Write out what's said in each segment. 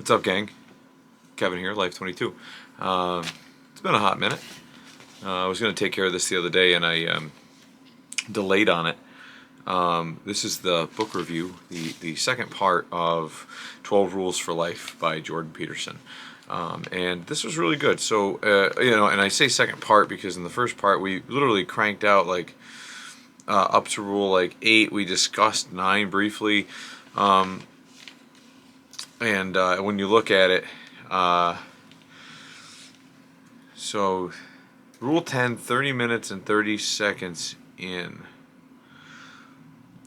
What's up, gang? Kevin here, Life22. It's been a hot minute. I was going to take care of this the other day, and I delayed on it. This is the book review, the second part of 12 Rules for Life by Jordan Peterson. And this was really good. So, and I say second part because in the first part we literally cranked out up to rule 8. We discussed 9 briefly. And when you look at it, so Rule 10, 30 minutes and 30 seconds in.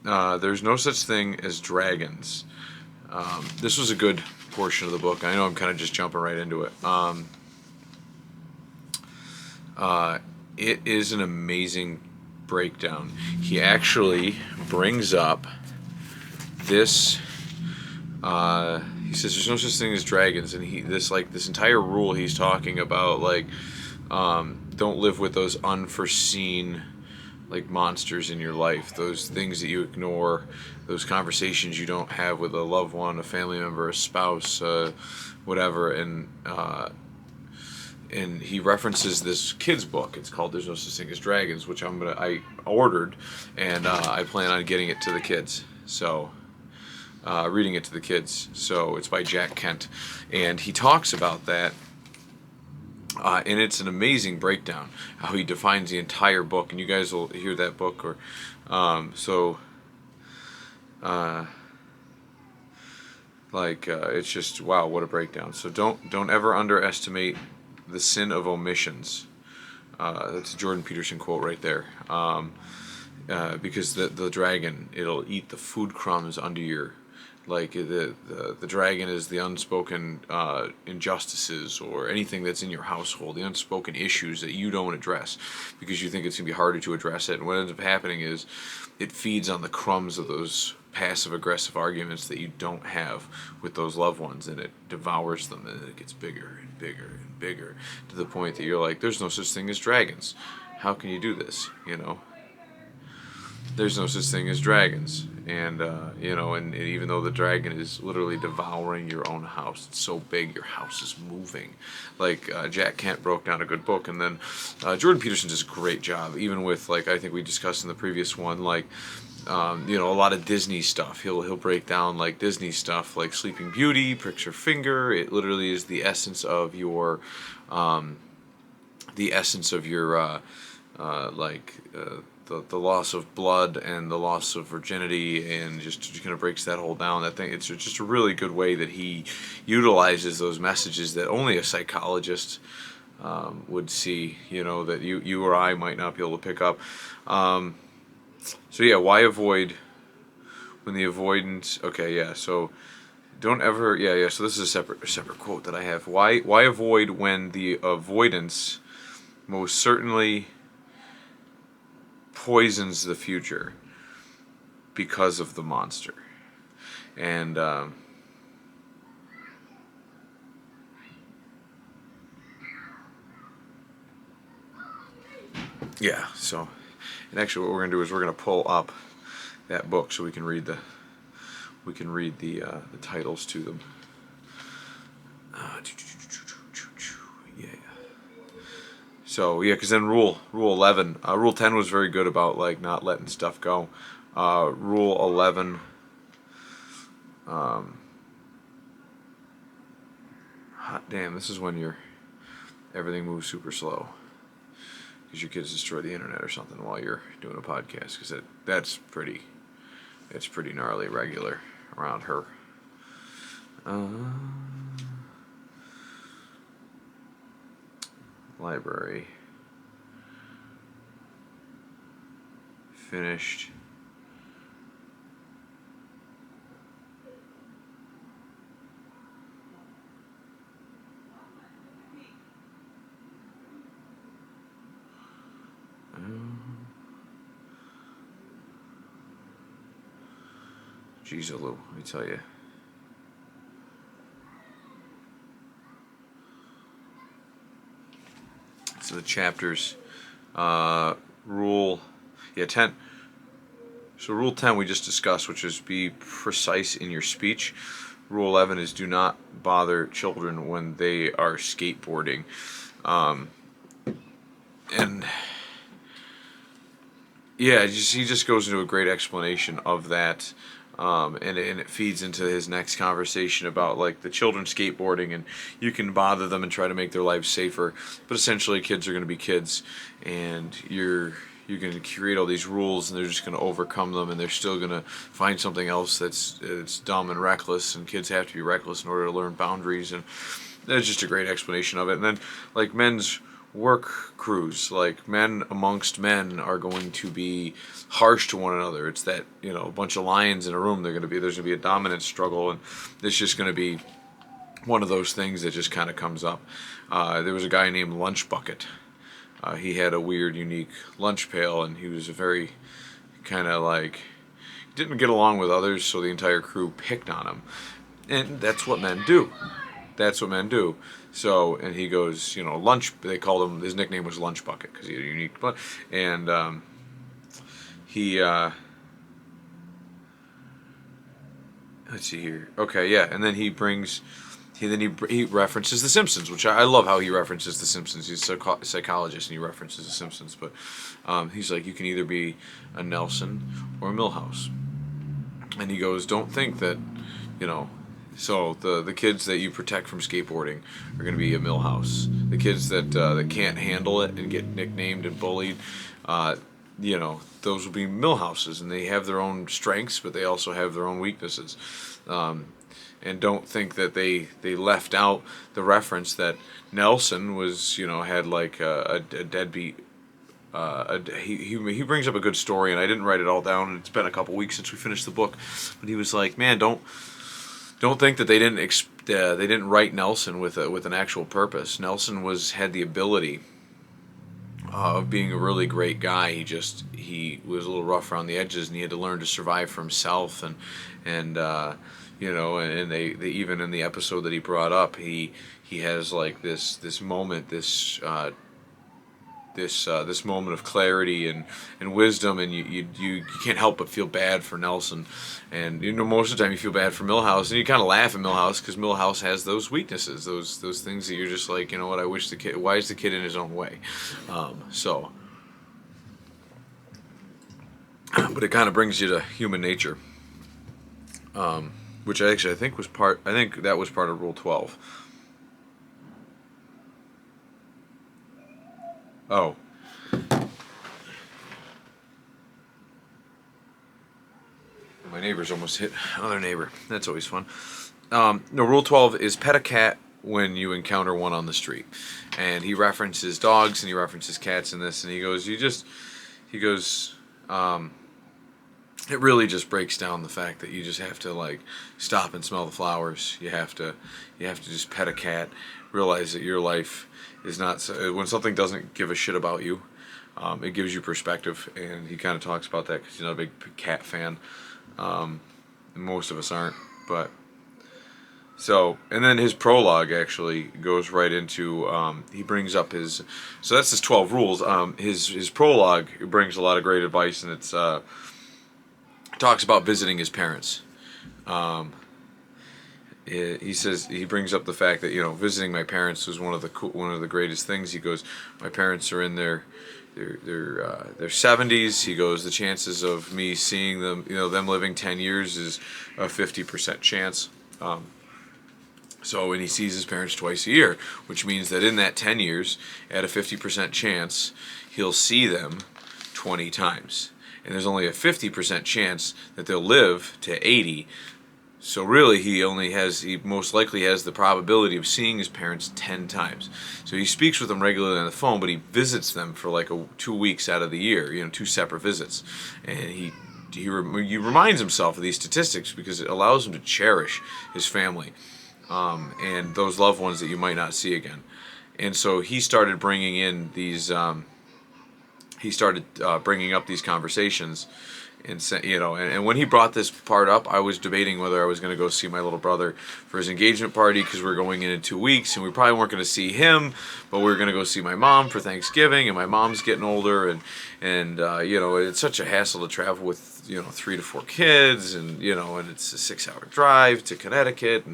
There's no such thing as dragons. This was a good portion of the book. I know I'm kind of just jumping right into it. It is an amazing breakdown. He actually brings up this. He says there's no such thing as dragons, and this entire rule he's talking about don't live with those unforeseen monsters in your life, those things that you ignore, those conversations you don't have with a loved one, a family member, a spouse, whatever. And he references this kid's book. It's called "There's No Such Thing as Dragons," which I ordered, and I plan on getting it to the kids. So. Reading it to the kids. So it's by Jack Kent, and he talks about that, and it's an amazing breakdown how he defines the entire book, and you guys will hear that book. Or it's just wow, what a breakdown. So don't ever underestimate the sin of omissions. That's a Jordan Peterson quote right there. Because the dragon, it'll eat the food crumbs under your. The dragon is the unspoken injustices or anything that's in your household, the unspoken issues that you don't address because you think it's going to be harder to address it. And what ends up happening is it feeds on the crumbs of those passive-aggressive arguments that you don't have with those loved ones, and it devours them, and it gets bigger and bigger and bigger to the point that you're like, there's no such thing as dragons. How can you do this, There's no such thing as dragons, and and even though the dragon is literally devouring your own house, it's so big your house is moving. Jack Kent broke down a good book, and then Jordan Peterson does a great job, even with I think we discussed in the previous one, a lot of Disney stuff. He'll break down Disney stuff, like Sleeping Beauty, Pricks Her Finger. It literally is the essence of your, the loss of blood and the loss of virginity, and just kind of breaks that whole down. That thing, it's just a really good way that he utilizes those messages that only a psychologist would see, that you or I might not be able to pick up. So yeah, why avoid when the avoidance? Okay, yeah. So don't ever. Yeah. So this is a separate quote that I have. Why avoid when the avoidance most certainly poisons the future because of the monster. And yeah, so and actually what we're going to do is we're going to pull up that book so we can read the titles to them. Yeah. So yeah, because then rule 11, rule 10 was very good about not letting stuff go. Rule 11, hot damn, this is when everything moves super slow because your kids destroy the internet or something while you're doing a podcast, because it's pretty gnarly regular around her. Library. Finished. Jeez, Lou, let me tell you. So the chapters, rule, 10. So rule 10 we just discussed, which is be precise in your speech. Rule 11 is do not bother children when they are skateboarding. Um, and yeah, he just goes into a great explanation of that. And it feeds into his next conversation about like the children skateboarding, and you can bother them and try to make their lives safer, but essentially kids are going to be kids, and you're going to create all these rules, and they're just going to overcome them, and they're still going to find something else that's dumb and reckless, and kids have to be reckless in order to learn boundaries, and that's just a great explanation of it. And then like men's work crews, like men amongst men are going to be harsh to one another. It's that, a bunch of lions in a room, there's going to be a dominance struggle, and it's just going to be one of those things that just kind of comes up. There was a guy named Lunch Bucket. He had a weird, unique lunch pail, and he was a very kind of like, didn't get along with others, so the entire crew picked on him. And that's what men do. That's what men do. So, and he goes, lunch, they called him, his nickname was Lunch Bucket because he had a unique, and he, let's see here. Okay, yeah, and then he references The Simpsons, which I love how he references The Simpsons. He's a psychologist, and he references The Simpsons, but he's like, you can either be a Nelson or a Milhouse. And he goes, don't think that, so the kids that you protect from skateboarding are going to be a Milhouse. The kids that can't handle it and get nicknamed and bullied, those will be Milhouses, and they have their own strengths, but they also have their own weaknesses. And don't think that they left out the reference that Nelson was, had like a deadbeat. He brings up a good story, and I didn't write it all down. And it's been a couple weeks since we finished the book, but he was like, "Man, don't think that they didn't write Nelson with an actual purpose. Nelson had the ability of being a really great guy. He was a little rough around the edges, and he had to learn to survive for himself. And they even in the episode that he brought up, he has like this moment, this moment of clarity and wisdom, and you can't help but feel bad for Nelson. And most of the time you feel bad for Milhouse, and you kind of laugh at Milhouse because Milhouse has those weaknesses, those things that you're just like, what, I wish why is the kid in his own way? But it kind of brings you to human nature, which I think that was part of Rule 12. Oh. My neighbor's almost hit another neighbor. That's always fun. No, Rule 12 is pet a cat when you encounter one on the street. And he references dogs and he references cats in this, and he goes, it really just breaks down the fact that you just have to like stop and smell the flowers. You have to just pet a cat, realize that your life is not, when something doesn't give a shit about you, it gives you perspective. And he kind of talks about that because he's not a big cat fan. Most of us aren't, but so, and then his prologue actually goes right into, he brings up so that's his 12 rules. His prologue brings a lot of great advice, and it's talks about visiting his parents. He says, he brings up the fact that visiting my parents was one of the greatest things. He goes, my parents are in their 70s. He goes, the chances of me seeing them, them living 10 years is a 50% chance. And he sees his parents twice a year, which means that in that 10 years, at a 50% chance, he'll see them 20 times. And there's only a 50% chance that they'll live to 80. So really, he most likely has the probability of seeing his parents 10 times. So he speaks with them regularly on the phone, but he visits them for like 2 weeks out of the year, 2 separate visits. And he reminds himself of these statistics because it allows him to cherish his family and those loved ones that you might not see again. And so he started bringing in these, bringing up these conversations, And and when he brought this part up, I was debating whether I was going to go see my little brother for his engagement party, because we're going in 2 weeks, and we probably weren't going to see him, but we were going to go see my mom for Thanksgiving, and my mom's getting older, and it's such a hassle to travel with 3 to 4 kids, and and it's a 6-hour drive to Connecticut,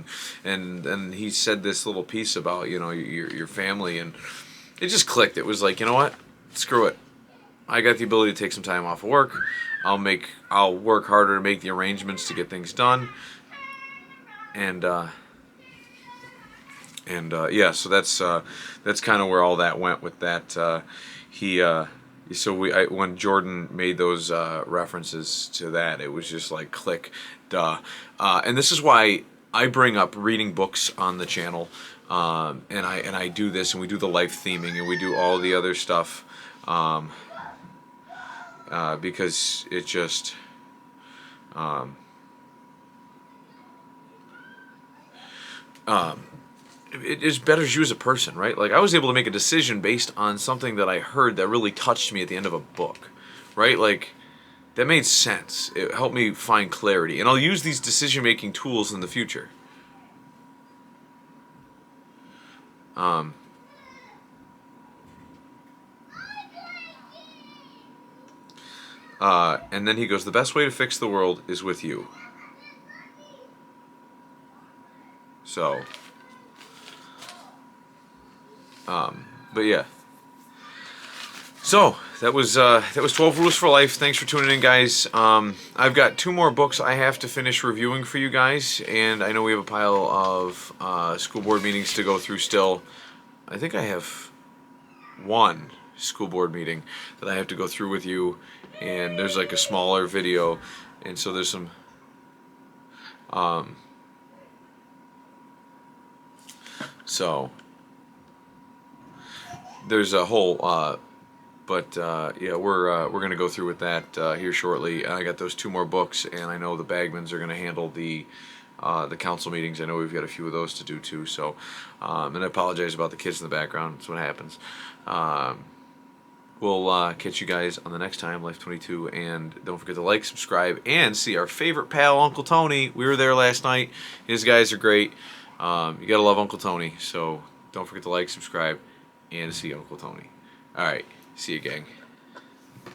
and he said this little piece about your family, and it just clicked. It was like, you know what, screw it. I got the ability to take some time off of work. I'll work harder to make the arrangements to get things done. And yeah, so that's kind of where all that went with that. When Jordan made those references to that, it was just like click, duh. And this is why I bring up reading books on the channel, and I do this, and we do the life theming, and we do all the other stuff. Because it just it just betters you as a person, right? Like, I was able to make a decision based on something that I heard that really touched me at the end of a book, right? Like, that made sense. It helped me find clarity, and I'll use these decision-making tools in the future. And then he goes, the best way to fix the world is with you. So, but yeah. So that was 12 Rules for Life. Thanks for tuning in, guys. I've got 2 more books I have to finish reviewing for you guys, and I know we have a pile of school board meetings to go through still. I think I have 1 school board meeting that I have to go through with you, and there's like a smaller video, and so there's some so there's a whole yeah, we're gonna go through with that here shortly. I got those 2 more books, and I know the Bagmans are gonna handle the council meetings. I know we've got a few of those to do too. So, and I apologize about the kids in the background. That's what happens. We'll catch you guys on the next time, Life22, and don't forget to like, subscribe, and see our favorite pal, Uncle Tony. We were there last night. His guys are great. You gotta love Uncle Tony. So don't forget to like, subscribe, and see Uncle Tony. All right, see you, gang.